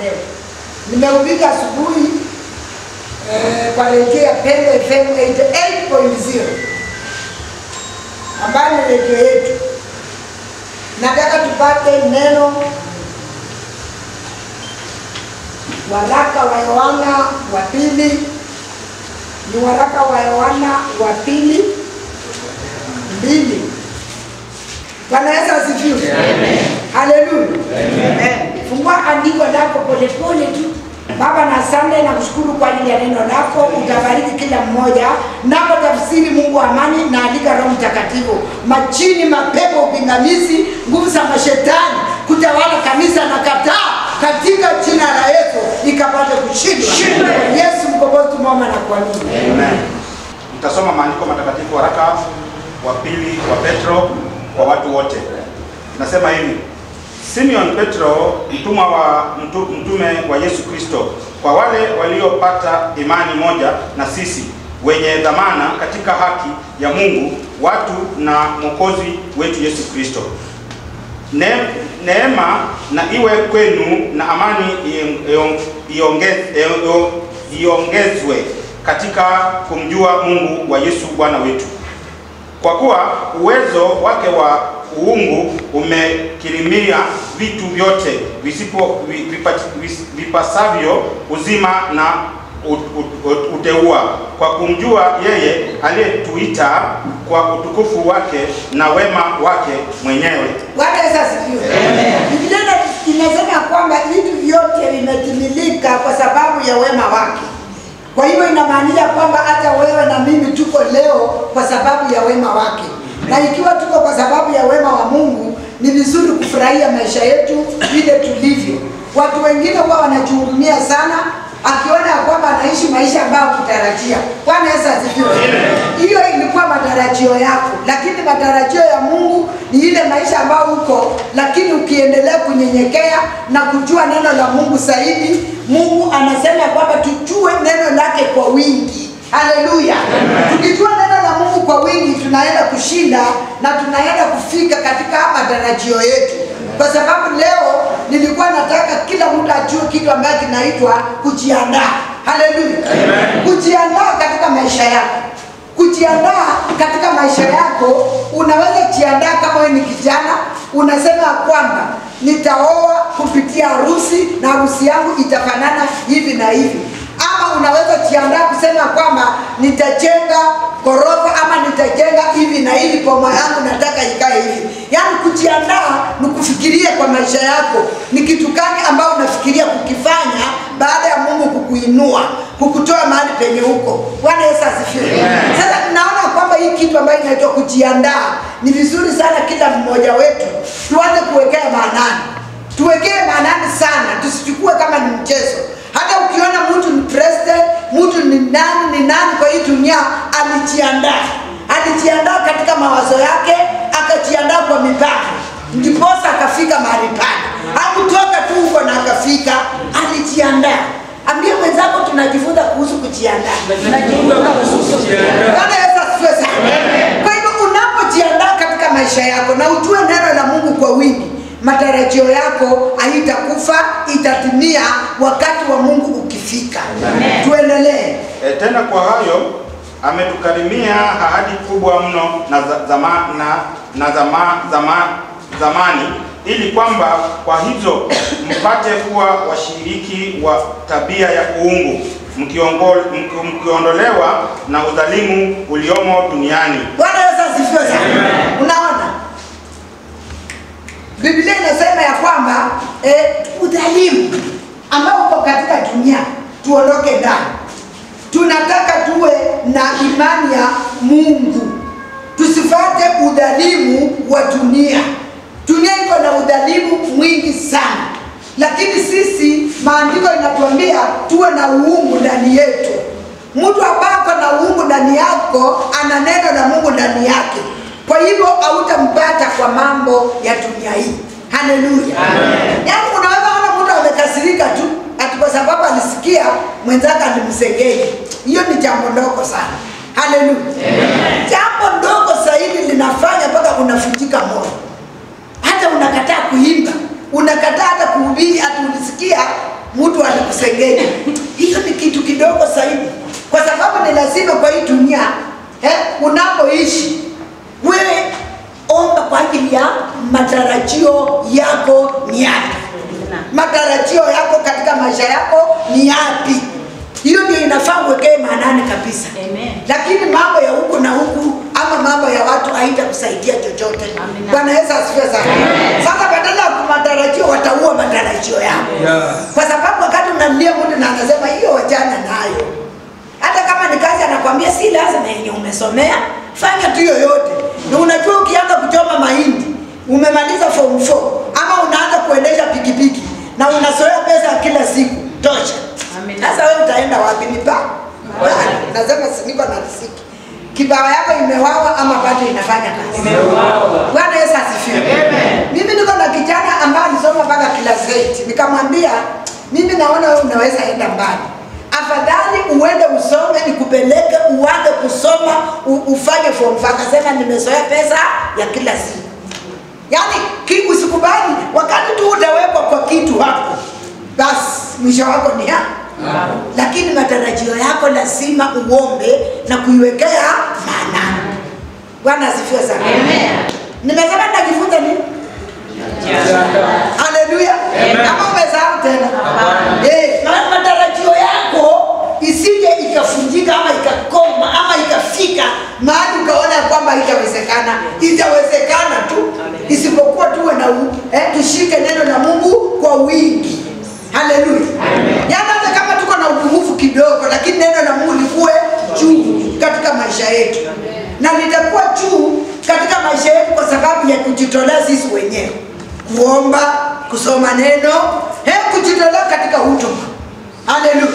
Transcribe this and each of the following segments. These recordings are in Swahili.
leo. Nimehubiri asubuhi kwa redio ya Pendo FM 88.0 ambayo ni redio yetu. Nataka tupate neno waraka wa Yohana wa pili. Ni waraka wa Yohana wa pili 2. Bwana Yesu asifiwe. Amen. Haleluya. Amen. Fungua andiko lako polepole tu. Baba, na asante na kushukuru kwa ajili ya neno lako. Utabariki kila mmoja. Napo tafsiri Mungu wa amani, na alika Roho Mtakatifu. Majini, mapepo, upingamizi, nguvu za mashetani kutawala kanisa na kataa katika jina la Yesu ikapate kushindwa. Yesu mkombozi tumeomba na kuamini. Amen. Nitasoma maandiko matakatifu waraka wa pili wa Petro kwa watu wote. Nasema hivi: Simeon Petro, mtume wa Yesu Kristo, kwa wale waliopata imani moja na sisi, wenye dhamana katika haki ya Mungu, watu na Mwokozi wetu Yesu Kristo. Neema na iwe kwenu na amani iongezwe katika kumjua Mungu wa Yesu Bwana wetu. Kwa kuwa uwezo wake wa uungu umekirimia vitu vyote vipasavyo uzima na uteua, kwa kumjua yeye aliyetuita kwa utukufu wake na wema wake mwenyewe. Bwana Yesu asifiwe. Biblia inasema kwamba vitu vyote vimetimilika kwa sababu ya wema wake. Kwa hivyo inamaanisha kwamba hata wewe na mimi tuko leo kwa sababu ya wema wake. Na ikiwa tuko kwa sababu ya wema wa Mungu, ni vizuri kufurahia maisha yetu vile tulivyo. Watu wengine huwa wanajihurumia sana akiona kwamba anaishi maisha ambayo kutarajia. Bwana Yesu asifiwe. Hiyo ilikuwa matarajio yako, lakini matarajio ya Mungu ni ile maisha ambayo uko, lakini ukiendelea kunyenyekea na kujua neno la Mungu zaidi. Mungu anasema kwamba tujue neno lake kwa wingi. Haleluya. Tukijua neno la Mungu kwa wingi, tunaenda kushinda na tunaenda kufika katika matarajio yetu. Kwa sababu leo nilikuwa nataka kila mtu ajue kitu ambacho kinaitwa kujiandaa. Haleluya. Kujiandaa katika maisha yako. Kujiandaa katika maisha yako, unaweza kujiandaa kama wewe ni kijana, unasema kwamba nitaoa kupitia harusi na harusi yangu itafanana hivi na hivi. Ama unaweza kujiandaa kusema kwamba nitajenga ghorofa ama nitajenga hivi na hivi, kwa moyo wangu nataka ikae hivi. Yaani kujiandaa ni kufikiria kwa maisha yako ni kitu gani ambao unafikiria kukifanya baada ya Mungu kukuinua, kukutoa mahali penye huko. Bwana Yesu asifiwe. Sasa tunaona kwamba hii kitu ambayo inaitwa kujiandaa ni vizuri sana kila mmoja wetu tuanze kuwekea maanani. Tuwekee maanani sana, tusichukue kama ni mchezo. Hata ukiona mtu ni president, mtu ni nani kwa hii dunia, alijiandaa katika mawazo yake, akajiandaa kwa mipango, ndiposa akafika mahali pale. Hakutoka tu huko na akafika, alijiandaa. Ambia mwenzako tunajifunza kuhusu kujiandaa. Bwana Yesu asifiwe sana. Kwa hivyo unapojiandaa katika maisha yako na ujue neno la Mungu kwa wingi, matarajio yako haitakufa, itatimia wakati wa Mungu ukifika. Tuendelee. Tena kwa hayo ametukarimia ahadi kubwa mno zamani, ili kwamba kwa hizo mpate kuwa washiriki wa tabia ya uungu, mkiondolewa na udhalimu uliomo duniani. Bwana Yesu asifiwe sana. Unaona? Biblia inasema ya kwamba udhalimu ambao uko katika dunia tuondoke ndani. Tunataka tuwe na imani ya Mungu. Tusifuate udhalimu wa dunia. Dunia iko na udhalimu mwingi sana. Lakini sisi maandiko inatuambia tuwe na uungu ndani yetu. Mtu ambaye ako na uungu ndani yako ana neno la Mungu ndani yake. Kwa hivyo hautampata kwa mambo ya dunia hii. Haleluya. Yaani unaweza ona mtu amekasirika tu ati kwa sababu alisikia mwenzake alimsengenya. Hiyo ni jambo ndogo sana. Haleluya. Jambo ndogo zaidi linafanya mpaka unafichika moyo. Hata unakataa kuimba, unakataa hata kuhubiri, hata ulisikia kusengenya. Hiyo ni kitu kidogo zaidi, kwa sababu ni lazima kwa hii dunia unapoishi wewe omba kwa ajili ya matarajio yako ni yapi. Matarajio yako katika maisha yako ni yapi? Hiyo ndio inafaa uwekee maanani kabisa. Amen. Lakini mambo ya huku na huku ama mambo ya watu haitakusaidia chochote. Bwana Yesu asifiwe sana. Sasa badala ya matarajio wataua matarajio yako. Kwa sababu wakati unamlia mtu na anasema hiyo wachana nayo. Hata kama ni kazi anakuambia si lazima yenye umesomea, fanya tu yoyote. Na unajua ukianza kuchoma mahindi, umemaliza form 4 ama unaanza kuendesha pikipiki na unasoea pesa kila siku, tosha. Sasa wewe utaenda wapi? Nasema niko na riziki. Kibawa yako imewawa ama bado inafanya kazi? Imewawa. Bwana Yesu asifiwe. Amen. Mimi niko na kijana ambaye alisoma mpaka class 8. Nikamwambia, mimi naona wewe unaweza enda mbali. Afadhali uende usome nikupeleke uanze kusoma ufanye form 5. Akasema nimezoea pesa ya kila siku. Yaani usikubali wakati tu utawekwa kwa kitu hapo, basi mwisho wako ni hapo. Lakini matarajio yako lazima uombe na kuiwekea maana. Bwana asifiwe sana. Amen. Nimesema nitajifunza nini? Haleluya. Kama umesahau tena. Matarajio yako isije ikafunjika ama ikakoma ama ikafika mahali ukaona kwamba itawezekana. Itawezekana tu, isipokuwa tuwe na tushike neno la Mungu kwa wingi. Haleluya. Yaani hata kama tuko na upungufu kidogo, lakini neno la Mungu likuwe juu katika maisha yetu. Na litakuwa juu katika maisha yetu kwa sababu ya kujitolea sisi wenyewe. Kuomba, kusoma neno, kujitolea katika huduma. Haleluya.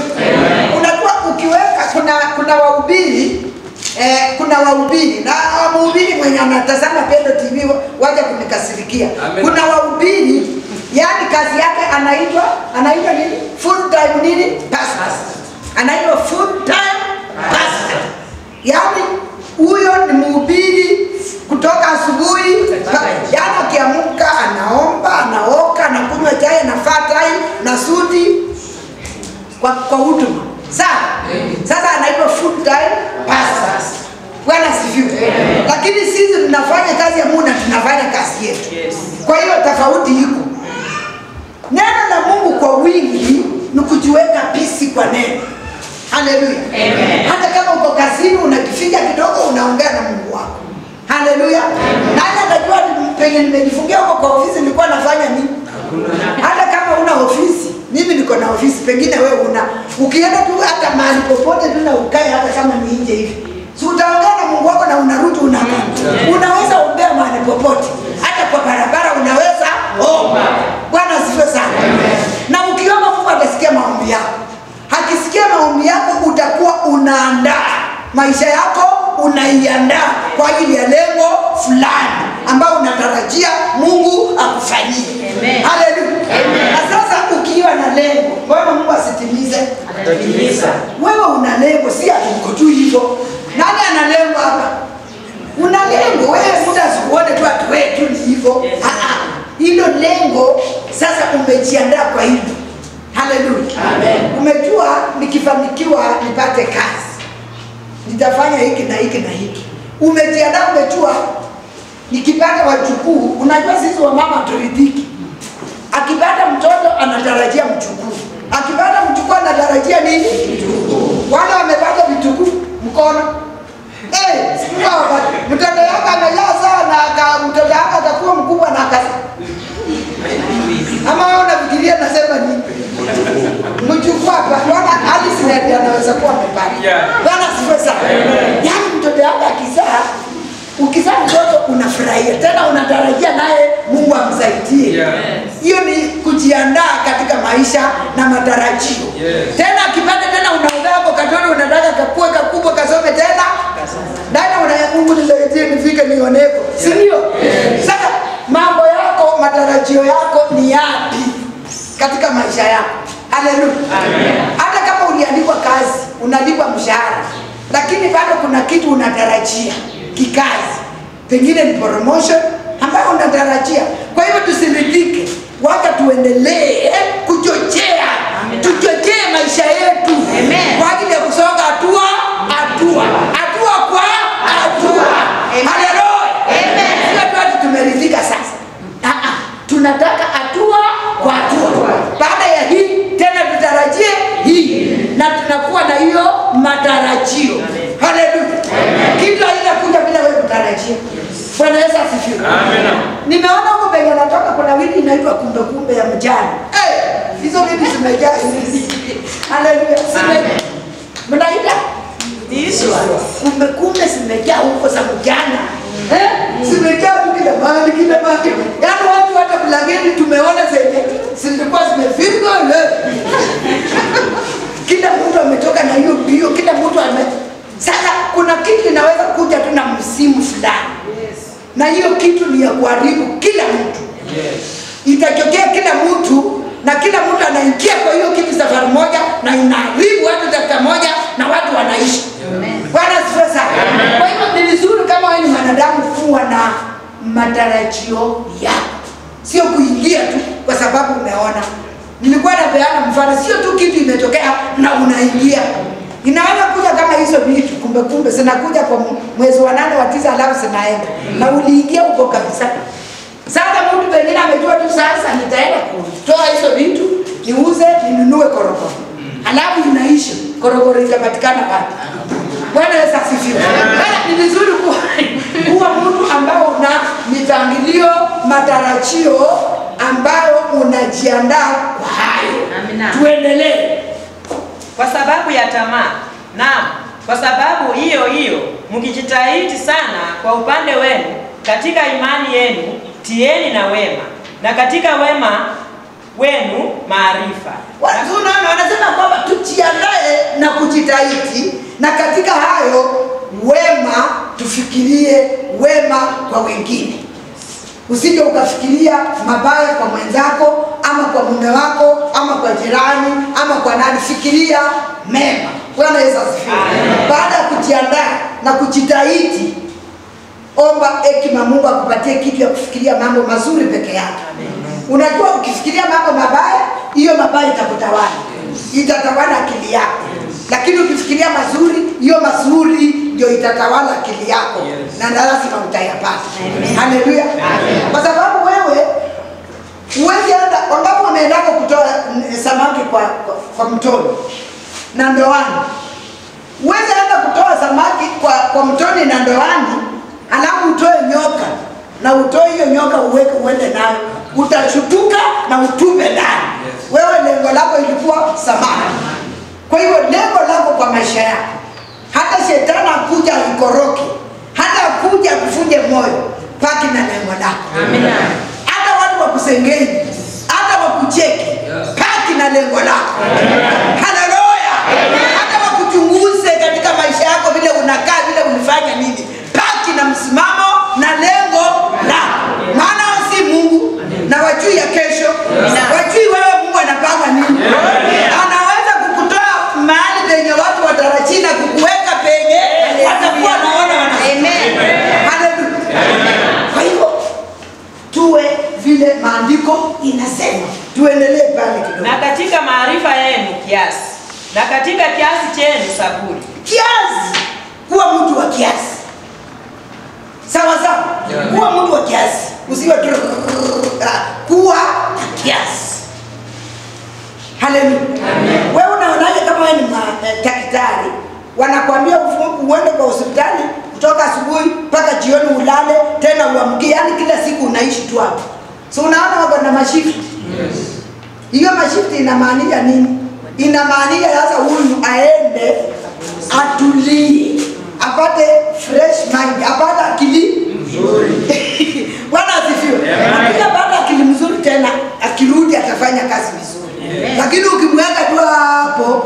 Unakuwa ukiweka kuna wahubiri kuna wahubiri na mhubiri mwenye anatazama Pendo TV waje kunikasirikia. Kuna wahubiri yani kazi yake anaitwa nini? Full time nini? Pastor. Anaitwa full time pastor. Yani huyo ni mhubiri kutoka asubuhi, yani akiamka anaomba, anaoka, anakunywa chai, anafaa tai na suti kwa huduma. Sasa anaitwa full time pastor. Bwana asifiwe. Lakini sisi tunafanya kazi ya Mungu na tunafanya kazi yetu. Kwa hiyo tofauti iko. Neno la Mungu kwa wingi ni kujiweka pisi kwa neno. Haleluya. Hata kama uko kazini unakificha kidogo, unaongea na Mungu wako. Haleluya. Nani atajua penye nimejifungia huko kwa ofisi nilikuwa nafanya nini? Hata kama una ofisi, mimi niko na ofisi, pengine wewe una. Ukienda tu hata mahali popote tu na ukae hata kama ni nje hivi. Si utaongea na Mungu wako na unarudi unakaa. Unaweza ombea mahali popote. Hata kwa barabara unaweza omba. Bwana asifiwe sana. Na ukiomba Mungu atasikia maombi yako. Akisikia maombi yako utakuwa unaandaa maisha yako, unaiandaa kwa ajili ya lengo fulani ambao unatarajia Mungu akufanyie. Haleluya. Na sasa ukiwa na lengo, mbona Mungu asitimize? Atatimiza. Wewe una lengo, si atuko tu hivyo. Nani ana lengo hapa? Una lengo, wewe muda usione tu atu wewe tu ni hivyo. Hilo lengo sasa umejiandaa kwa hilo. Haleluya. Amen. Umejua nikifanikiwa nipate kazi, nitafanya hiki na hiki na hiki. Umejiandaa, umejua nikipata wajukuu, unajua sisi wa mama turidhiki. Akipata mtoto anatarajia mjukuu. Akipata mjukuu anatarajia nini? Mjukuu. Wale wamepata vitukuu mkono. Mtoto yako amejaa sana, mtoto yako atakuwa mkubwa na kazi. Ama wewe unafikiria nasema nini? Mjukuu hapa, Bwana Alice ndiye anaweza kuwa amepata. Bwana asifiwe sana. Yaani mtoto yako akizaa, ukizaa mtoto unafurahia. Tena unatarajia naye Mungu amsaidie. Hiyo ni kujiandaa katika maisha na matarajio. Tena akipata tena unaongea kwa katoto unataka kakue kakubwa kasome tena. Ndani unaya Mungu nisaidie nifike nioneko. Si ndio? Sasa mambo yako, matarajio yako ni yapi katika maisha yako? Haleluya. Hata kama uliandikwa kazi, unalipwa mshahara, lakini bado kuna kitu unatarajia kikazi. Pengine ni promotion ambayo unatarajia. Kwa hivyo tusiridhike, wacha tuendelee kuchochea. Tuchochee matarajio. Haleluya. Kitu haitakuja bila wewe kutarajia. Bwana Yesu asifiwe. Amen. Nimeona huko penye natoka kuna wili inaitwa kumbe kumbe ya mjane. Hizo vitu zimejaa hizi. Haleluya. Mnaita? Hizo kumbe kumbe zimejaa huko za mjana. Zimejaa kila mahali kila mahali. Yaani watu hata mlangeni tumeona zenye zilikuwa zimefika leo. Kila mtu ametoka na hiyo bio, kila mtu sasa kuna kitu inaweza kuja tu na msimu fulani. Na hiyo kitu ni ya kuharibu kila mtu. Itatokea kila mtu na kila mtu anaingia kwa hiyo kitu safari moja na inaharibu watu dakika moja na watu wanaishi. Bwana asifiwe sana. Kwa hivyo ni vizuri kama wewe ni mwanadamu kuwa na matarajio yako. Sio kuingia tu kwa sababu umeona. Nilikuwa napeana mfano, sio tu kitu imetokea na unaingia. Inaweza kuja kama hizo vitu kumbe zinakuja kwa mwezi wa 8 wa 9 alafu zinaenda. Na uliingia huko kabisa. Sasa mtu pengine amejua tu sasa nitaenda kutoa hizo vitu, niuze, ninunue korokoro. Alafu inaisha. Korokoro itapatikana wapi? Bwana Yesu asifiwe. Ni vizuri kuwa mtu ambao una mipangilio, matarajio ambayo unajiandaa kwa hayo. Amina. Tuendelee. Kwa sababu ya tamaa. Naam, kwa sababu hiyo mkijitahidi sana kwa upande wenu katika imani yenu, tieni na wema, na katika wema wenu maarifa. Watu unaona wanasema kwamba tujiandae na kujitahidi, na katika hayo wema tufikirie wema kwa wengine. Usije ukafikiria mabaya kwa mwenzako ama kwa mume wako ama kwa jirani ama kwa nani. Fikiria mema. Bwana Yesu asifiwe. Baada ya kujiandaa na kujitahidi, omba hekima Mungu akupatie kitu ya kufikiria mambo mazuri peke yake. Unajua ukifikiria mambo mabaya, hiyo mabaya itakutawala. Itatawala akili yako. Lakini ukifikiria mazuri, hiyo mazuri ndio itatawala akili yako. Na lazima utayapata. Haleluya. Kwa sababu wewe uwezi enda wangapo wameenda kutoa samaki kwa mtoni na ndoani. Uwezi enda kutoa samaki kwa mtoni na ndoani, alafu utoe nyoka na utoe hiyo nyoka uweke uende nayo. Utashutuka na utupe ndani. Wewe lengo lako ilikuwa samaki. Kwa hivyo lengo lako kwa maisha yako, hata shetani akuja ikoroke, hata akuja kufunje moyo, paki na lengo lako. Amina. Hata watu wakusengeni, hata wakucheki, paki na lengo lako. Haleluya. Hata wakuchunguze katika maisha yako vile unakaa, vile ulifanya nini, paki na msimamo na lengo lako. Maana si Mungu na wajui ya kesho, wajui wewe Mungu anapanga nini. Anaweza kukutoa mahali penye watu watarajia na kukuweka penye watakuwa naona wana. Amen. Haleluya. Kwa hivyo tuwe vile maandiko inasema. Tuendelee pale kidogo. Na katika maarifa yenu kiasi, na katika kiasi chenu saburi. Kiasi. Kuwa mtu wa kiasi. Sawa sawa. Kuwa mtu wa kiasi. Usiwe kuwa kiasi. Haleluya. Wewe unaonaje kama wewe ni daktari, wanakuambia uende kwa hospitali kutoka asubuhi mpaka jioni ulale tena uamkie, yani kila siku unaishi tu hapo. So unaona wako na mashifti. Hiyo mashifti inamaanisha nini? Inamaanisha sasa huyu aende atulie, apate fresh mind, apate akili nzuri. Bwana asifiwe. Akipata akili mzuri tena akirudi atafanya kazi vizuri. Lakini ukimweka tu hapo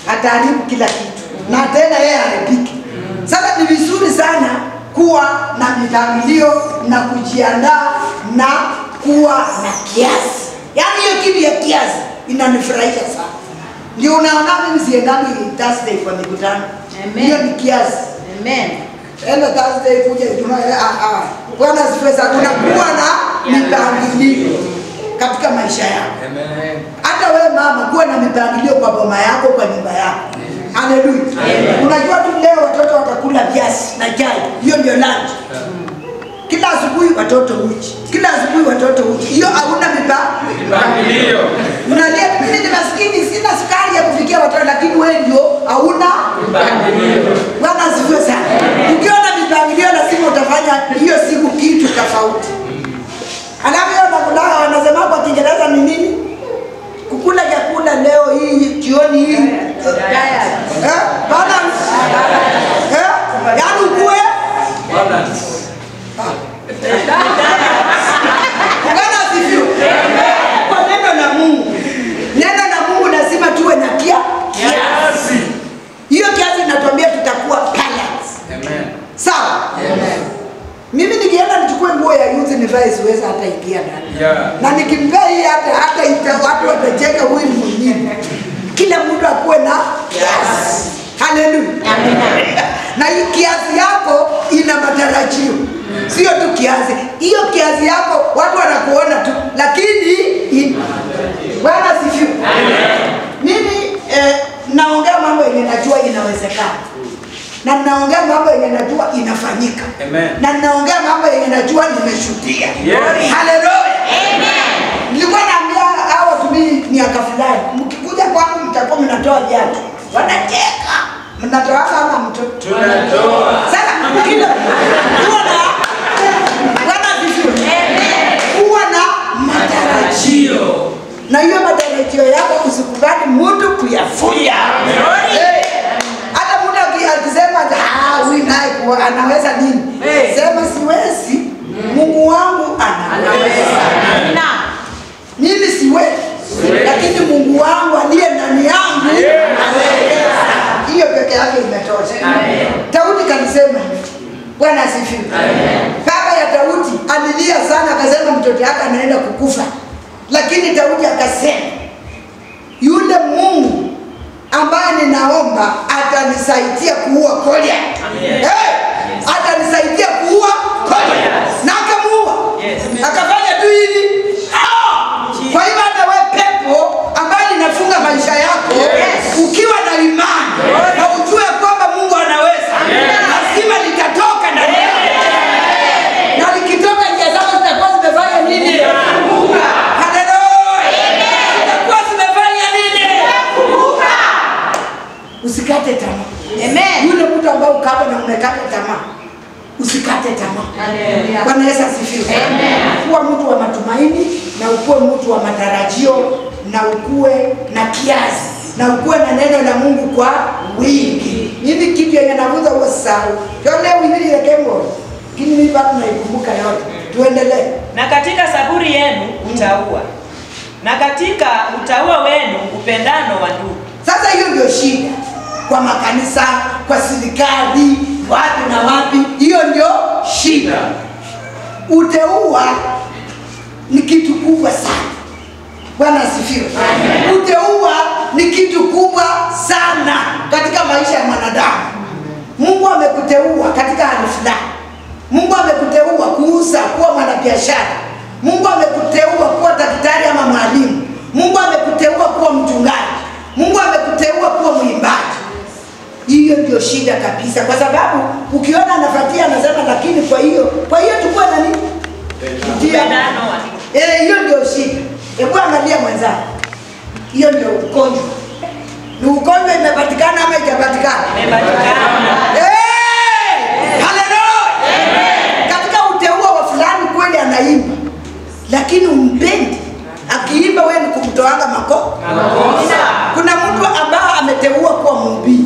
ataharibu kila kitu na tena yeye haribiki. Sasa ni vizuri sana kuwa na mipangilio na kujiandaa na kuwa na kiasi. Yaani hiyo kitu ya kiasi inanifurahisha sana. Ndio unaona mimi siendangi Thursday kwa mikutano. Hiyo ni kiasi. Amen. Enda Thursday kuja Ijumaa. Bwana asifiwe sana. Unakuwa na mipangilio katika maisha yako. Amen. Hata wewe mama kuwa na mipangilio kwa boma yako, kwa nyumba yako. Haleluya. Unajua tu leo watoto watakula viazi na chai. Hiyo ndio lunch. Kila asubuhi watoto uji. Kila asubuhi watoto uji. Hiyo hauna mipangilio. Unalia mimi ni maskini, sina sukari ya kufikia watoto, lakini wewe ndio hauna mipangilio. hata ingia ndani. Na nikimpea hii hata watu watacheka huyu mwingine. Kila mtu akuwe na kiasi. Haleluya. Na hii kiasi yako ina matarajio. Sio tu kiasi. Hiyo kiasi yako watu wanakuona tu, lakini Bwana sifiwe. Mimi naongea mambo yenye najua inawezekana. Na naongea mambo yenye najua inafanyika. Na naongea mambo yenye najua nimeshuhudia. Haleluya. Nilikuwa naambia hao watumishi miaka fulani, mkikuja kwangu mtakuwa mnatoa viatu. Wanacheka. Mnatoa kama mtu. Tunatoa. Sasa mkija kuwa na matarajio. Na hiyo matarajio yako usikubali mtu kuyafuja. Hata mtu akisema huyu naye anaweza nini? Sema siwezi. Mungu wangu anaweza. Mimi siwezi. Lakini Mungu wangu aliye ndani yangu anaweza. Hiyo peke yake imetosha. Daudi kanisema, Bwana asifiwe. Baba ya Daudi alilia sana, akasema mtoto wake anaenda kukufa. Lakini Daudi akasema, yule Mungu ambaye ninaomba atanisaidia kuua Goliath. Atanisaidia kuua Goliath. Na akamuua. Akafanya tu hivi. Kwa hivyo hata wewe pepo ambaye linafunga maisha yako, ukiwa na imani na ujue kwamba Mungu anaweza, lazima litatoka ndani yako. Na likitoka njia zako zitakuwa zimefanya nini? Haleluya. Zitakuwa zimefanya nini? Usikate tamaa. Yule mtu ambaye ukapa na umekata tamaa, usikate tamaa. Bwana Yesu asifiwe. Kuwa mtu wa matumaini na ukuwe mtu wa matarajio na ukuwe na kiasi na ukuwe na neno la Mungu kwa wingi. Mimi kitu yenye navuza huwa sahau. Leo hivi ile kembo. Lakini mimi bado naikumbuka yote. Tuendelee. Na katika saburi yenu utaua. Na katika utaua wenu upendano wa ndugu. Sasa hiyo ndio shida. Kwa makanisa, kwa serikali, wapi na wapi, hiyo ndio shida. Uteua ni kitu kubwa sana. Bwana asifiwe. Uteua ni kitu kubwa sana katika maisha ya mwanadamu. Mungu amekuteua katika hali fulani. Mungu amekuteua kuuza, kuwa mwanabiashara. Mungu amekuteua kuwa daktari ama mwalimu. Mungu amekuteua kuwa mchungaji. Mungu amekuteua kuwa mwimbaji. Hiyo ndio shida kabisa, kwa sababu ukiona anafuatia anasema lakini kwa hiyo tukue na nini? Hiyo ndio shida. Hebu angalia mwenzako. Hiyo ndio ugonjwa. Ni ugonjwa imepatikana ama haijapatikana? Imepatikana. Haleluya. Katika uteua wa fulani kweli anaimba, lakini umpendi. Akiimba wewe ni kumtoanga makosa. Kuna mtu ambaye ameteua kuwa mhubiri.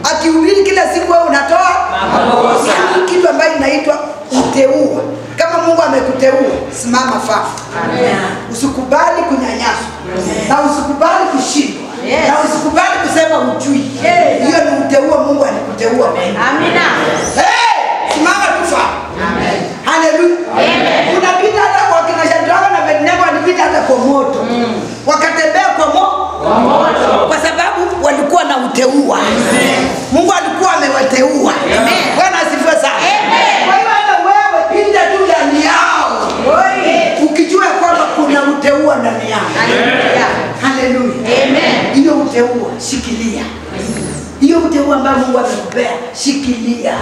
Akihubiri kila siku wewe unatoa makosa. Ni kitu ambacho inaitwa uteua. Kama Mungu amekuteua, simama fafa. Usikubali kunyanyaswa. Na usikubali kushindwa. Na usikubali kusema hujui. Hiyo ni uteua Mungu alikuteua. Amina. Simama tu fafa. Amen. Haleluya. Unapita hata kwa kina Shadraka na Abednego, walipita hata kwa moto. Wakatembea kwa moto. Kwa sababu walikuwa na uteua. Mungu alikuwa amewateua. Bwana asifiwe sana. Kwa hiyo hata wewe pinda tu ndani yao. Ukijua kwamba kuna uteua ndani yao. Haleluya. Hiyo uteua shikilia. Hiyo uteua ambao Mungu amekupea shikilia.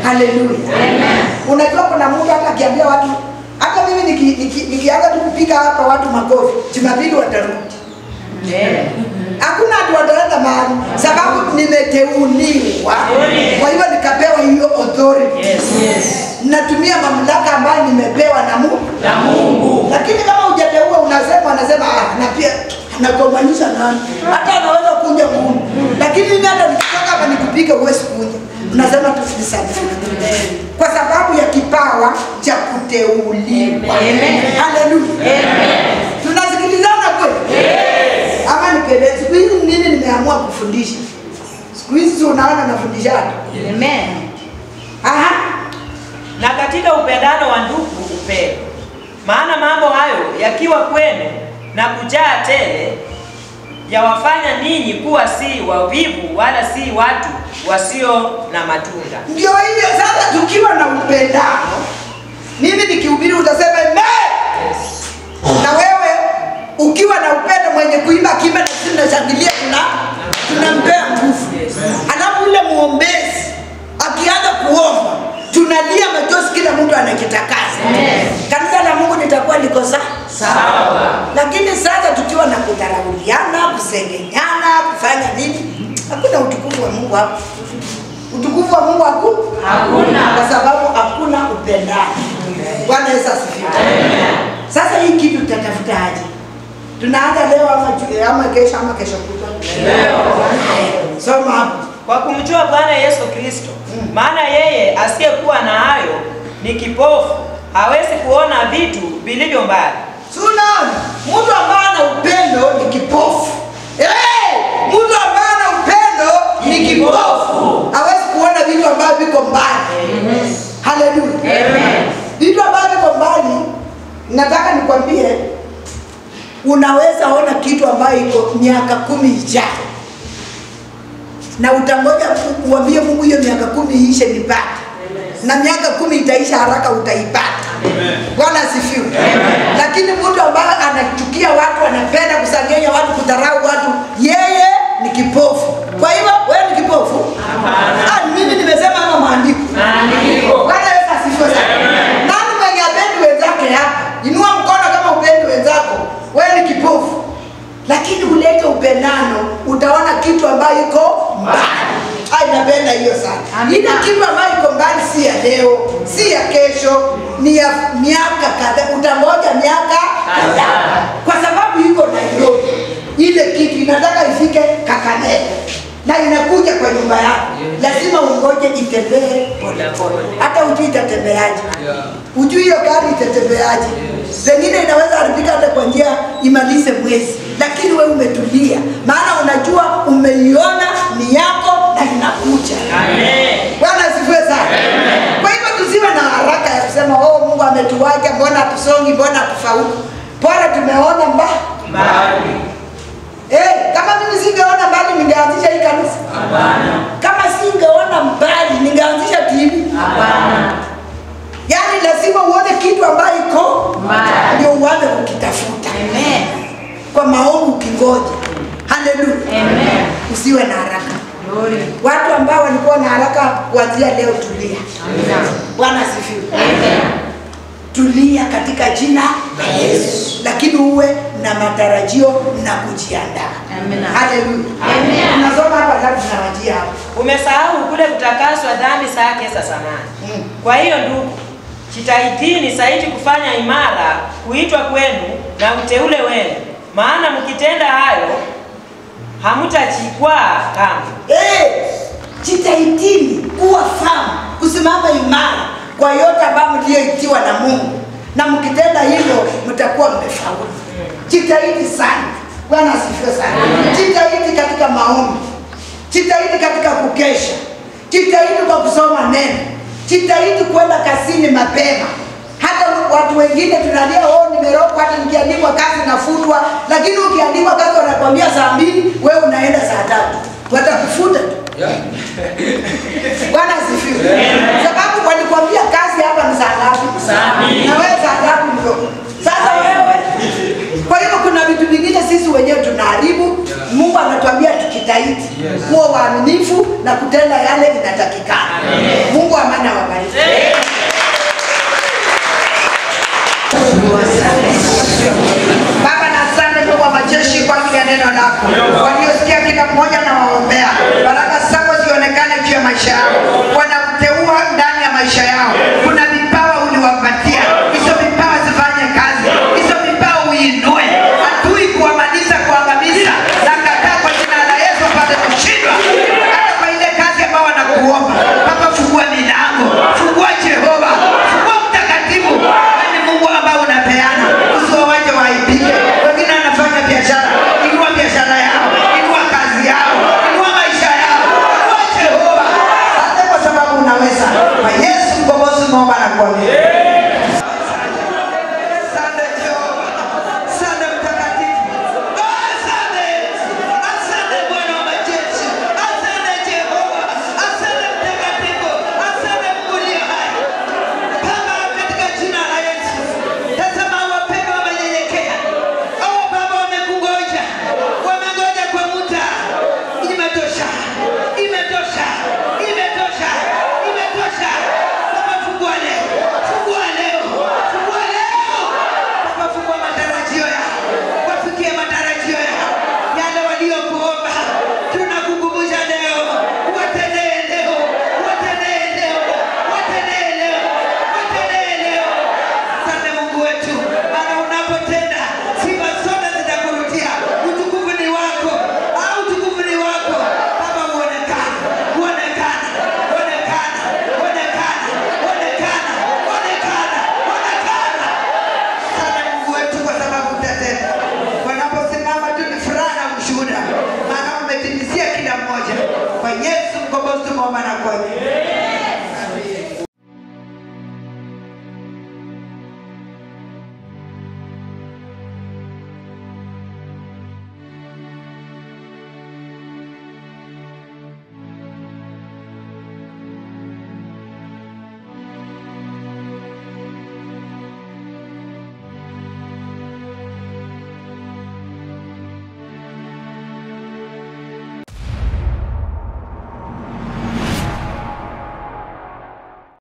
Haleluya. Unajua kuna Mungu hata akiambia watu, hata mimi nikianza tu kupiga hapa watu makofi, Jumapili watarudi. Hakuna watu wataenda mahali sababu nimeteuliwa. Kwa hivyo nikapewa hiyo authority. Natumia mamlaka ambayo nimepewa na Mungu. Lakini kama hujateua unasema na pia anakomanisha nani? Hata anaweza kuja Mungu. Lakini mimi hata nikitoka hapa nikupige uwezi kuja. Unasema tufilisane. Kwa sababu ya kipawa cha kuteuliwa. Haleluya. Tunasikilizana kweli? Ama nikeleze siku hizi nini nimeamua kufundisha. Siku hizi unaona nafundisha. Na katika upendano wa ndugu upendo. Maana mambo hayo yakiwa kwenu na kujaa tele, yawafanya ninyi kuwa si wavivu wala si watu wasio na matunda. Ndio hiyo sasa, tukiwa na upendano, mimi nikihubiri utasema amen. Na wewe ukiwa na upendo, mwenye kuimba kimba na sisi tunashangilia, tunampea nguvu. Alafu yule muombezi akianza kuomba, tunalia machozi, kila mtu anakitakasa. Kanisa la Mungu litakuwa liko sawa. Lakini sasa tukiwa na kudharauliana, kusengenyana, kufanya nini, hakuna utukufu wa Mungu hapo. Utukufu wa Mungu hakuna, kwa sababu hakuna upendano. Bwana Yesu asifiwe. Sasa hii kitu tutatafuta aje? Tunaanza leo ama kesho ama kesho kutwa? Leo. Soma hapo. Kwa kumjua Bwana Yesu Kristo, maana yeye asiyekuwa na hayo ni kipofu, hawezi kuona vitu vilivyo mbali. Unaona? Mtu ambaye ana upendo ni kipofu. Mtu ambaye ana upendo ni kipofu, hawezi kuona vitu ambavyo viko mbali. Haleluya. Amen. Vitu ambavyo viko mbali, nataka nikwambie, unaweza ona kitu ambayo iko miaka 10 ijayo, na utangoja uambie Mungu hiyo miaka 10 iishe nipate. Na miaka 10 itaisha haraka, utaipata. Bwana asifiwe. Lakini mtu ambaye anachukia watu, anapenda kusangenya watu, kudharau watu, yeye ni kipofu. Kwa hivyo wewe ni kipofu? Hapana. Mimi nimesema ama maandiko? Maandiko. Bwana Yesu asifiwe sana. Nani mwenye apendi wenzake hapa? Inua mkono kama upendi wenzako. Wewe ni kipofu. Lakini ulete upendano, utaona kitu ambayo iko mbali. Napenda hiyo sana. Ina kitu ambayo iko mbali, si ya leo, si ya kesho, ni ya miaka kadhaa. Utangoja miaka kadhaa, kwa sababu iko Nairobi. Ile kitu inataka ifike Kakamega na inakuja kwa nyumba yako. Lazima ungoje itembee polepole. Hata ujui itatembeaje. Ujui hiyo gari itatembeaje. Zengine inaweza haribika hata kwa njia imalize mwezi. Lakini wewe umetulia, maana unajua umeiona ni yako na inakuja. Amen. Bwana asifiwe sana. Amen. Kwa hivyo tusiwe na haraka ya kusema Mungu ametuacha, mbona tusongi, mbona tufaulu. Bora tumeona mbali. Kama mimi singeona mbali ningeanzisha hii kanisa? Hapana. Kama singeona mbali ningeanzisha TV? Hapana. Yaani lazima uone kitu ambayo iko mbali ndio uanze kukitafuta. Amen. Kwa maombi ukingoja. Haleluya. Amen. Usiwe na haraka. Glory. Watu ambao walikuwa na haraka kuanzia leo, tulia. Amen. Bwana asifiwe. Amen. Tulia katika jina la Yesu. Lakini uwe na matarajio na kujiandaa. Amen. Haleluya. Amen. Tunasoma hapa alafu tunarajia hapa. Umesahau kule kutakaswa dhambi zake sasa nani? Kwa hiyo ndugu, jitahidini zaidi kufanya imara kuitwa kwenu na uteule wenu. Maana mkitenda hayo hamtajikwaa kamwe. Jitahidini kuwa famu, kusimama imara kwa yote ambayo mlioitiwa na Mungu. Na mkitenda hilo mtakuwa mmefaulu. Jitahidi sana. Bwana asifiwe sana. Jitahidi katika maombi. Jitahidi katika kukesha. Jitahidi kwa kusoma neno. Jitahidi kwenda kazini mapema. Hata watu wengine tunalia nimerogwa, hata nikiandikwa kazi nafutwa, lakini ukiandikwa kazi wanakuambia saa 2, wewe unaenda saa 3. Watakufuta tu. Bwana asifiwe. Sababu walikwambia kazi hapa ni saa ngapi? Saa 2. Na wewe saa 3 ndio. Sasa wewe. Kwa hiyo kuna vitu vingine sisi wenyewe tunaharibu. Mungu anatuambia tukitahidi kuwa waaminifu na kutenda yale inatakikana. Mungu amana awabariki. Baba, na asante kwa majeshi kwa ajili ya neno lako. Waliosikia kila mmoja na waombea. Baraka zako zionekane juu ya maisha yao. Wanakuteua ndani ya maisha yao. Kuna